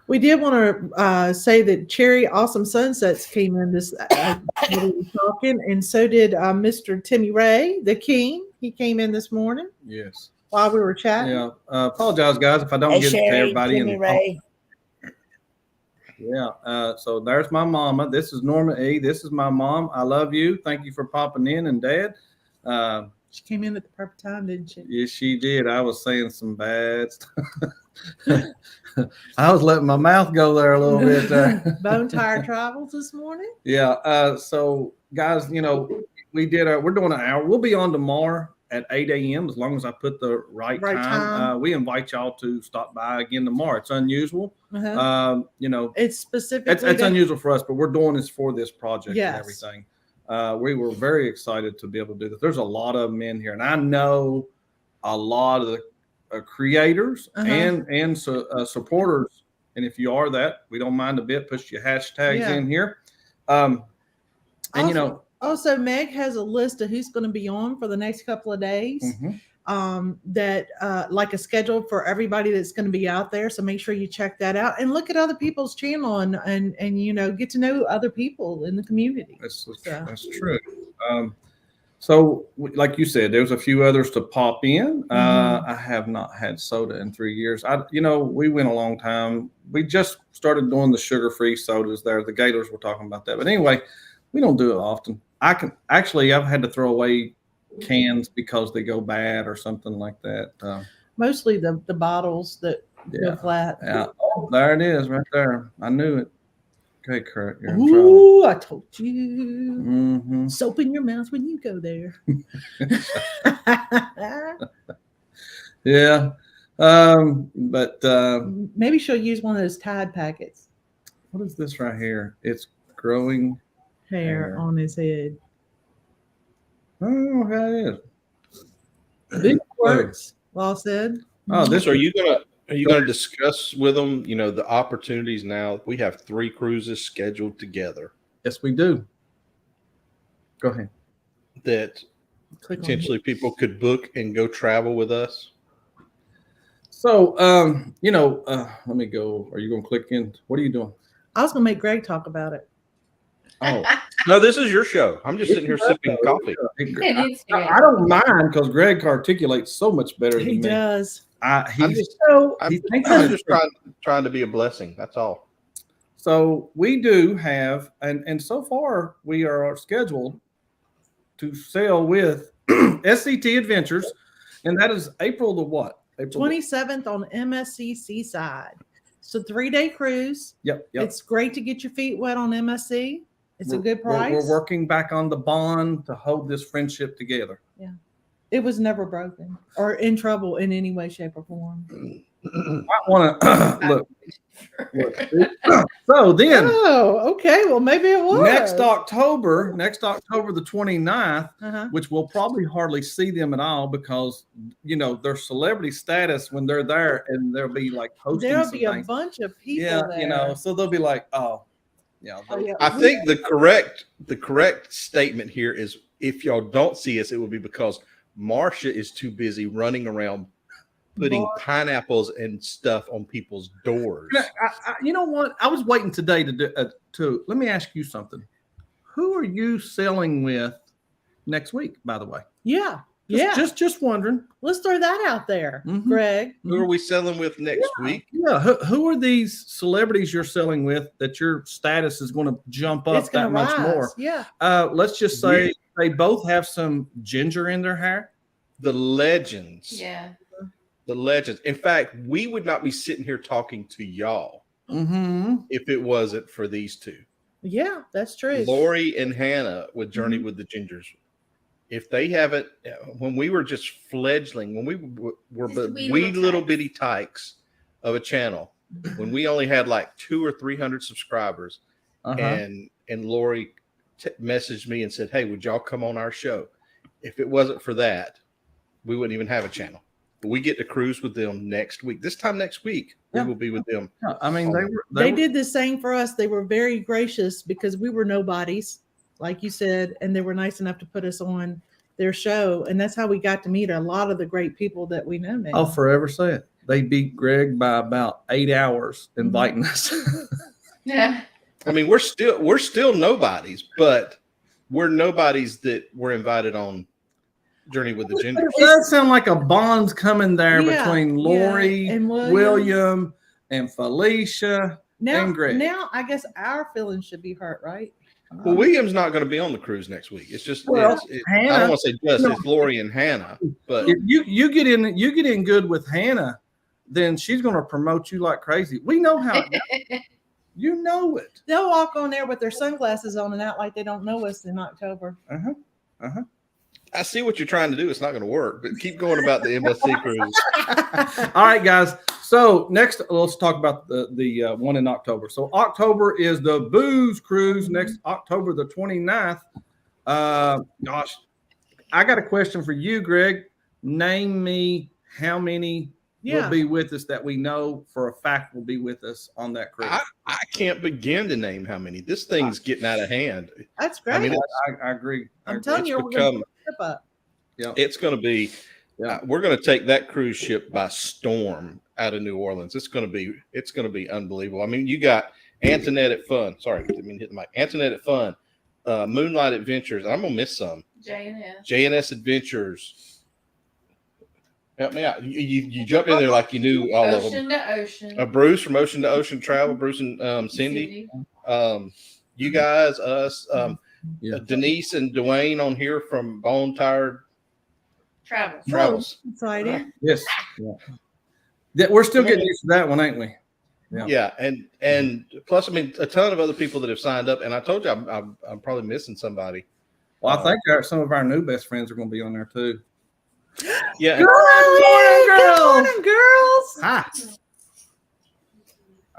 We did want to say that Cherry Awesome Sunsets came in this talking, and so did Mr. Timmy Ray, the King. He came in this morning. Yes. While we were chatting. Yeah. Apologize, guys, if I don't get Sherry, to everybody. Timmy Ray. Yeah. So there's my mama. This is Norma E. This is my mom. I love you. Thank you for popping in, and Dad. She came in at the perfect time, didn't she? Yes, she did. I was saying some bad stuff. I was letting my mouth go there a little bit there. Bone Tire Travels this morning. Yeah. So guys, we're doing an hour. We'll be on tomorrow at 8 a.m. as long as I put the right time. We invite y'all to stop by again tomorrow. It's unusual. It's specifically it's unusual for us, but we're doing this for this project and everything. We were very excited to be able to do this. There's a lot of them in here, and I know a lot of the creators and supporters. And if you are that, we don't mind a bit. Push your hashtags in here. And also Meg has a list of who's going to be on for the next couple of days. That like a schedule for everybody that's going to be out there. So make sure you check that out and look at other people's channel and get to know other people in the community. That's true. So like you said, there's a few others to pop in. I have not had soda in 3 years. We went a long time. We just started doing the sugar-free sodas there. The Gators were talking about that. But anyway, we don't do it often. I've had to throw away cans because they go bad or something like that. Mostly the bottles that go flat. Yeah. Oh, there it is right there. I knew it. Okay, Curt, you're in trouble. I told you. Soap in your mouth when you go there. Yeah. But maybe she'll use one of those Tide packets. What is this right here? It's growing hair on his head. Oh, okay, it is. Big words, well said. Oh, this are you gonna discuss with them? The opportunities now. We have 3 cruises scheduled together. Yes, we do. Go ahead. That potentially people could book and go travel with us. So, let me go. Are you going to click in? What are you doing? I was going to make Greg talk about it. Oh, no, this is your show. I'm just sitting here sipping coffee. I don't mind because Greg articulates so much better than me. He does. I'm just trying to be a blessing. That's all. So we do have, and so far we are scheduled to sail with SCT Adventures, and that is April the what? April 27th on MSC Seaside. It's a 3-day cruise. Yep. It's great to get your feet wet on MSC. It's a good price. We're working back on the bond to hold this friendship together. Yeah. It was never broken or in trouble in any way, shape, or form. I want to look. So then. Oh, okay. Well, maybe it was. Next October the 29th, which we'll probably hardly see them at all because, their celebrity status when they're there and they'll be like posting there'll be things. A bunch of people there. So they'll be like, oh. Yeah, I think the correct statement here is if y'all don't see us, it will be because Marsha is too busy running around putting pineapples and stuff on people's doors. You know what? I was waiting today to let me ask you something. Who are you selling with next week, by the way? Yeah. Just wondering. Let's throw that out there, Greg. Who are we selling with next week? Yeah. Who are these celebrities you're selling with that your status is going to jump up that much more? Yeah. Let's just say they both have some ginger in their hair. The legends. Yeah. The legends. In fact, we would not be sitting here talking to y'all if it wasn't for these two. Yeah, that's true. Lori and Hannah with Journey with the Gingers. If they haven't, when we were just fledgling, when we were wee little bitty tykes of a channel, when we only had like 200 or 300 subscribers, and Lori messaged me and said, "Hey, would y'all come on our show?" If it wasn't for that, we wouldn't even have a channel. But we get to cruise with them next week. This time next week, we will be with them. I mean, they did the same for us. They were very gracious because we were nobodies, like you said, and they were nice enough to put us on their show. And that's how we got to meet a lot of the great people that we know now. I'll forever say it. They beat Greg by about 8 hours inviting us. Yeah. I mean, we're still nobodies, but we're nobodies that were invited on Journey with the Gingers. It does sound like a bond's coming there between Lori, and William, and Felicia, and Greg. Now, I guess our feelings should be hurt, right? Well, William's not going to be on the cruise next week. It's just I don't want to say just it's Lori and Hannah, but if you get in good with Hannah, then she's going to promote you like crazy. We know how. You know it. They'll walk on there with their sunglasses on and out like they don't know us in October. I see what you're trying to do. It's not going to work, but keep going about the MSC cruise. All right, guys. So next, let's talk about the one in October. So October is the Booze Cruise next October the 29th. Gosh, I got a question for you, Greg. Name me how many Yeah. will be with us that we know for a fact will be with us on that cruise. I can't begin to name how many. This thing's getting out of hand. That's great. I mean, I agree. I'm telling you, we're going to trip up. Yeah, it's going to be. We're going to take that cruise ship by storm out of New Orleans. It's going to be unbelievable. I mean, you got Antoinette at Fun. Sorry, I didn't mean to hit the mic. Antoinette at Fun, Moonlight Adventures. I'm gonna miss some. J&S Adventures. Help me out. You jump in there like you knew all of them. Ocean to Ocean. Bruce from Ocean to Ocean Travel. Bruce and Cindy. You guys, us, Denise and Dwayne on here from Bone Tired Travels. Exciting. Yes. Yeah. We're still getting used to that one, ain't we? Yeah. And plus, I mean, a ton of other people that have signed up. And I told you I'm probably missing somebody. Well, I think some of our new best friends are going to be on there too. Yeah. Good morning, girls. Hi.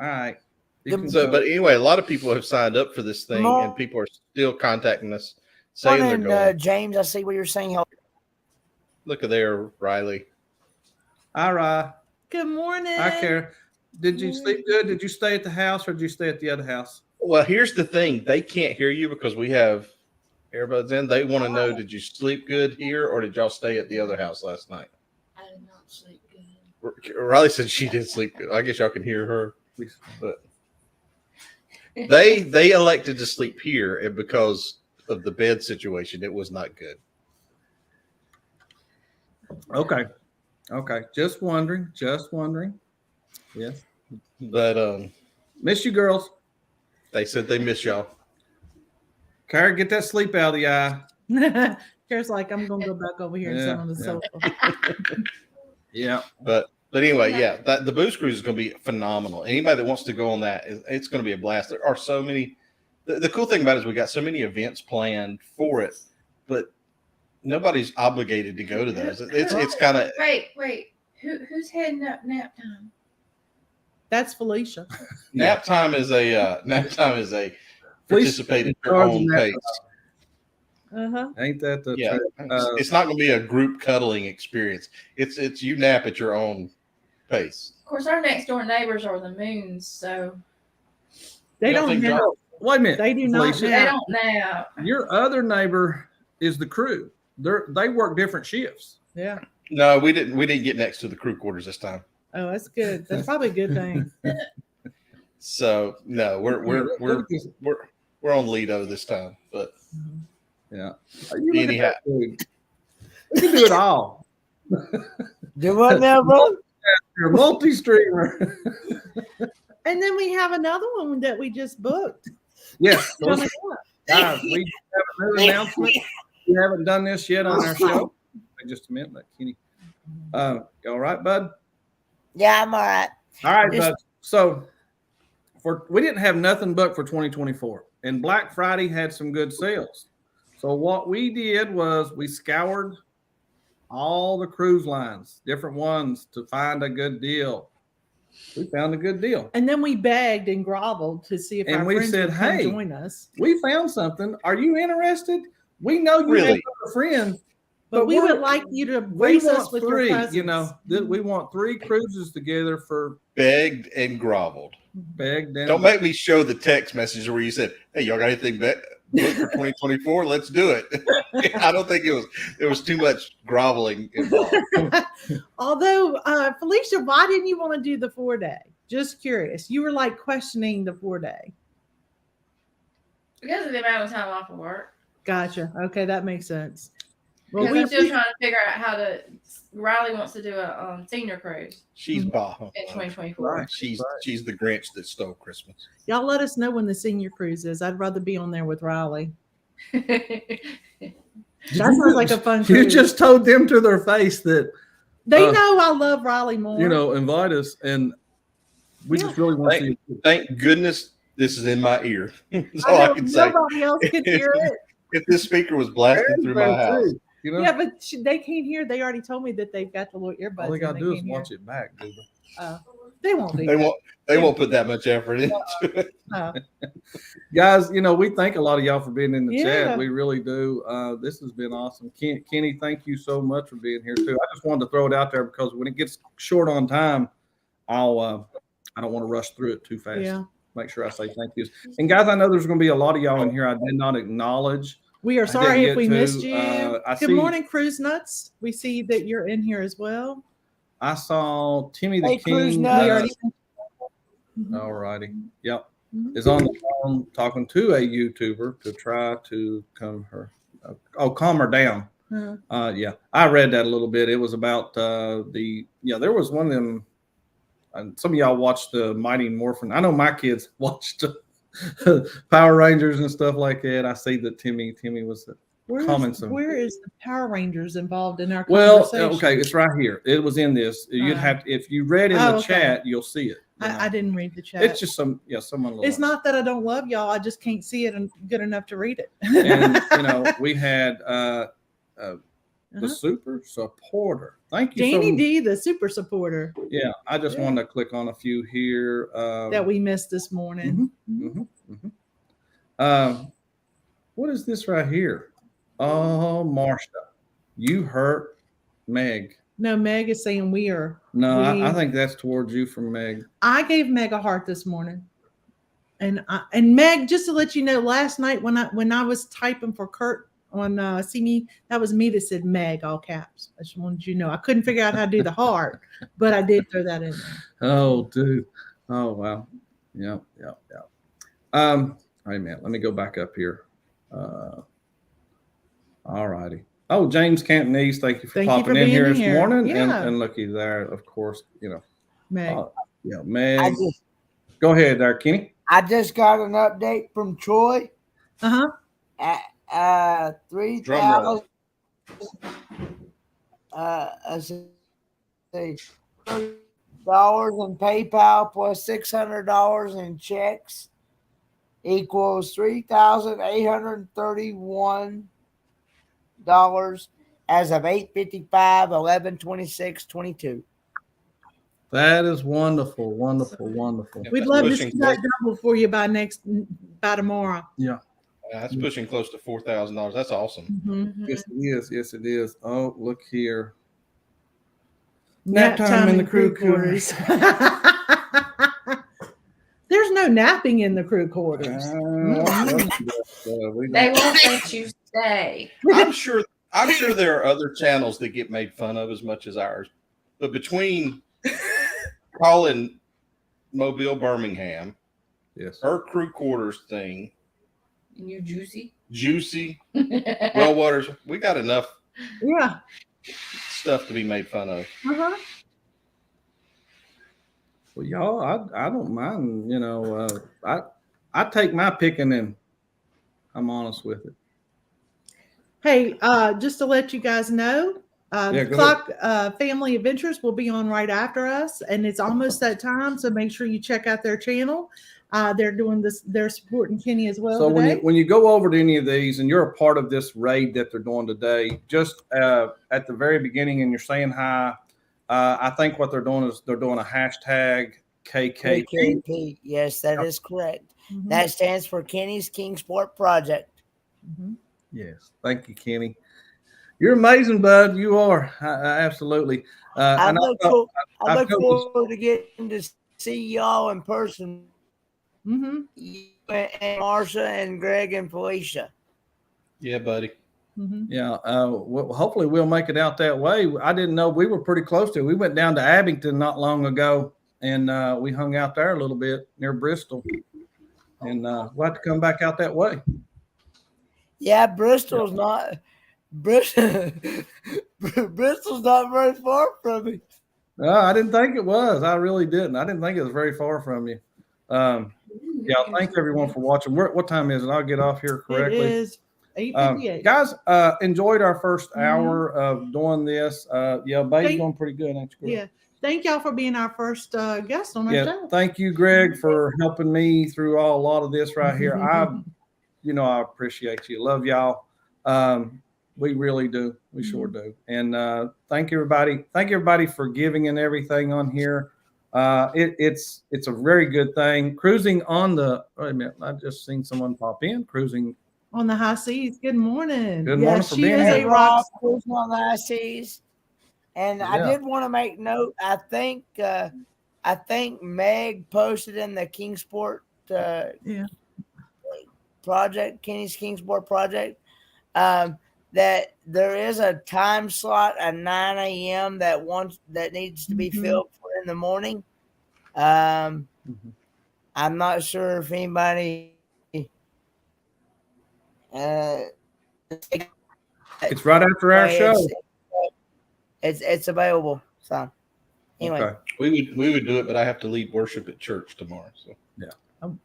All right. But anyway, a lot of people have signed up for this thing, and people are still contacting us saying they're going. James, I see what you're saying. Look at there, Riley. All right. Good morning. Hi, Kara. Did you sleep good? Did you stay at the house or did you stay at the other house? Well, here's the thing. They can't hear you because we have earbuds in. They want to know, did you sleep good here or did y'all stay at the other house last night? I did not sleep good. Riley said she did sleep good. I guess y'all can hear her. But they elected to sleep here, and because of the bed situation, it was not good. Okay. Just wondering. Yes. But miss you girls. They said they miss y'all. Kara, get that sleep out of the eye. Kara's like, I'm gonna go back over here and sit on the sofa. Yeah. But anyway, the booze cruise is going to be phenomenal. Anybody that wants to go on that, it's going to be a blast. There are so many. The cool thing about it is we got so many events planned for it, but nobody's obligated to go to those. It's kind of wait. Who's heading up nap time? That's Felicia. Nap time is a participate at your own pace. Ain't that the it's not going to be a group cuddling experience. It's you nap at your own pace. Of course, our next door neighbors are the Moons, so they don't nap. Wait a minute. They do not nap. They don't nap. Your other neighbor is the crew. They work different shifts. Yeah. No, we didn't get next to the crew quarters this time. Oh, that's good. That's probably a good thing. So no, we're on Lido this time, but yeah. Anyhow, we can do it all. Do what now, bro? You're a multi-streamer. And then we have another one that we just booked. Yes. Guys, we have another announcement. We haven't done this yet on our show. Wait just a minute, Kenny. You all right, bud? Yeah, I'm all right. All right, bud. So we didn't have nothing booked for 2024, and Black Friday had some good sales. So what we did was we scoured all the cruise lines, different ones, to find a good deal. We found a good deal. And then we begged and groveled to see if our friends would come join us. We found something. Are you interested? We know you have a friend, but we would like you to brace us with your presence. You know, we want 3 cruises together for begged and groveled. Begged and don't make me show the text message where you said, "Hey, y'all got anything booked for 2024? Let's do it." I don't think there was too much groveling involved. Although, Felicia, why didn't you want to do the 4-day? Just curious. You were like questioning the 4-day. Because of the amount of time off of work. Gotcha. Okay, that makes sense. Well, we're still trying to figure out how to. Riley wants to do a senior cruise. She's bah in 2024. Right. She's the Grinch that stole Christmas. Y'all let us know when the senior cruise is. I'd rather be on there with Riley. That sounds like a fun cruise. You just told them to their face that they know I love Riley more. You know, invite us, and we just really want to see. Thank goodness this is in my ear. That's all I can say. Nobody else can hear it. If this speaker was blasting through my house. You know? Yeah, but they can't hear. They already told me that they've got the little earbuds. All they got to do is watch it back, dude. They won't do They that. won't. They won't put that much effort into it. No. Guys, we thank a lot of y'all for being in the Yeah. chat. We really do. This has been awesome. Kenny, thank you so much for being here too. I just wanted to throw it out there because when it gets short on time, I don't want to rush through it too fast. Yeah. Make sure I say thank yous. And guys, I know there's going to be a lot of y'all in here I did not acknowledge. We are sorry if we missed you. Good morning, Cruise Nuts. We see that you're in here as well. I saw Timmy the Hey, Cruise King. Nuts. All righty. Yep. Is on the phone talking to a YouTuber to try to calm her down. Yeah, I read that a little bit. It was about there was one of them. Some of y'all watched the Mighty Morphin. I know my kids watched Power Rangers and stuff like that. I see that Timmy was commenting. Where is the Power Rangers involved in our Well, conversation? okay, it's right here. It was in this. You'd have to, if you read in the chat, you'll see it. I didn't read the chat. It's just someone. It's not that I don't love y'all. I just can't see it and good enough to read it. And we had the super supporter. Thank you, Danny D, the super supporter. Yeah, I just wanted to click on a few here that we missed this morning. What is this right here? Oh, Marsha, you hurt Meg. No, Meg is saying we are. No, I think that's towards you from Meg. I gave Meg a heart this morning, and Meg, just to let you know, last night when I was typing for Curt on CME, that was me that said Meg, all caps. I just wanted you to know. I couldn't figure out how to do the heart, but I did throw that in there. Oh, dude. Oh, wow. Yeah. Wait a minute. Let me go back up here. All righty. Oh, James Cantonese, thank you for popping in here this morning. Yeah. And looky there, of course, Meg. Meg. Go ahead there, Kenny. I just got an update from Troy. Uh-huh. At 3,000 dollars in PayPal plus $600 in checks equals $3,831 as of 8/55/11/26/22. That is wonderful. We'd love to see that double for you by tomorrow. Yeah. That's pushing close to $4,000. That's awesome. Yes, it is. Yes, it is. Oh, look here. Nap time in the crew quarters. There's no napping in the crew quarters. They won't let you stay. I'm sure there are other channels that get made fun of as much as ours. But between calling Mobile Birmingham, yes, her crew quarters thing, You juicy. well waters, we got enough stuff to be made fun of. Well, y'all, I don't mind. I take my picking, and I'm honest with it. Hey, just to let you guys know, the Clock Family Adventures will be on right after us, and it's almost that time. So make sure you check out their channel. They're doing this. They're supporting Kenny as well. So today. when you go over to any of these, and you're a part of this raid that they're doing today, just at the very beginning, and you're saying hi. I think what they're doing is they're doing a hashtag KKP. Yes, that is correct. That stands for Kenny's Kingsport Project. Yes, thank you, Kenny. You're amazing, bud. You are absolutely. I look forward to getting to see y'all in person. And Marsha and Greg and Felicia. Yeah, buddy. Yeah. Hopefully we'll make it out that way. I didn't know we were pretty close to it. We went down to Abington not long ago, and we hung out there a little bit near Bristol, and we'll have to come back out that way. Yeah, Bristol's not very far from me. No, I didn't think it was. I really didn't. I didn't think it was very far from you. Yeah, thank everyone for watching. What time is it? I'll get off here correctly. It is 8:58. Guys, enjoyed our first hour of doing this. Babe's going pretty good, ain't you? Yeah. Thank y'all for being our first guest on our show. Thank you, Greg, for helping me through a lot of this right here. I appreciate you. Love y'all. We really do. We sure do. And thank everybody. Thank everybody for giving and everything on here. It's a very good thing. Cruising on the, wait a minute, I just seen someone pop in. Cruising on the high seas. Good morning. Good morning for she being is here. a rock. Cruising on the high seas. And I did want to make note. I think Meg posted in the Kingsport project, Kenny's Kingsport project, that there is a time slot at 9 a.m. that needs to be filled for in the morning. I'm not sure if anybody. It's right after our show. It's available. So anyway, Okay. We would do it, but I have to lead worship at church tomorrow. So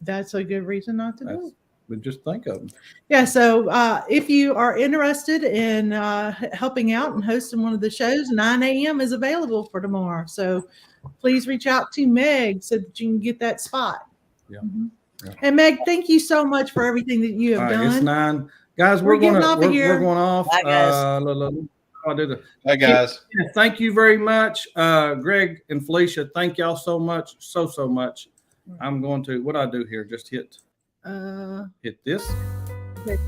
That's a good reason not to do it. But just think of them. Yeah. So if you are interested in helping out and hosting one of the shows, 9 a.m. is available for tomorrow. So please reach out to Meg so that you can get that spot. Yeah. Yeah. And Meg, thank you so much for everything that you have done. It's 9. Guys, we're going off. Bye, guys. Hi, guys. Thank you very much. Greg and Felicia, thank y'all so much. So much. I'm going to, what I do here? Just hit this. Okay.